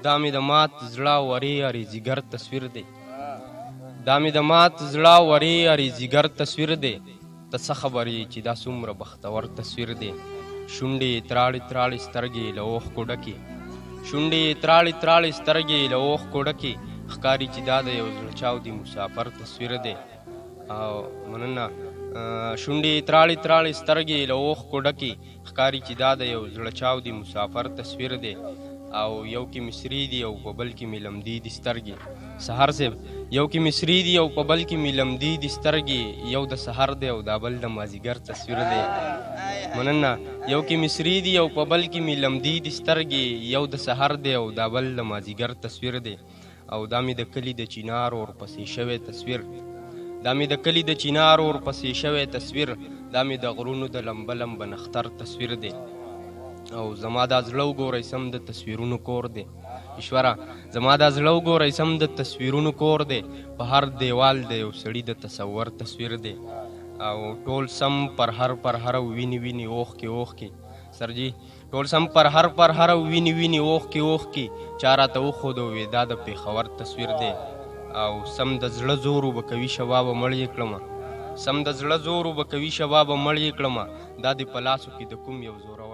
دا مې د مات زړه ورې ارې ځیګر تصویر دی دا مې د مات زړه ورې ارې ځیګر تصویر دی ته څه خبرې چې دا څومره بختور تصویر دی شونډې تراړې تراړې سترګې له اوښکو ډکې شونډې تراړې تراړې سترګې له اوښکو ډکې ښکاري چې دا د یو زړه چاودي مسافر تصویر دی او مننه شونډې تراړې تراړې سترګې له اوښکو ډکې ښکاري چې دا د یو زړه چاودي مسافر تصویر دی او یو کې مصري دي او په بل کې مې لمدي دي سترګې سهار صاحب یو کې مصري دي او په بل کې مې لمدي دي سترګې یو د سحر دی او دا بل د مازدیګر تصویر دی مننه یو کې مصري دي او په بل کې مې لمدي دي سترګې یو د سحر دی او دا بل د مازدیګر تصویر دی او دا مې د کلي د چینار ورپسې شوی تصویر دا مې د کلي د چینار ورپسې شوی تصویر دا مې د غرونو د لمبه لمبه نختر تصویر دی او زما دا زړه وګورئ سم د تصویرونو کور دی ایشوره زما دا زړه وګورئ سم د تصویرونو کور دی په هر دیوال د یو سړي د تصور تصویر دی او ټول سم پر هر ویني ویني اوښکې اوښکې سرجي ټول سم پر هر ویني ویني اوښکې اوښکې چا راته وښودو وې دا د پېښور تصویر دی او سم د زړه زور به کوي شبابه مړ یې کړمه سم د زړه زور به کوي شبابه مړ یې کړمه دا دې په لاسو کې د کوم یو زوره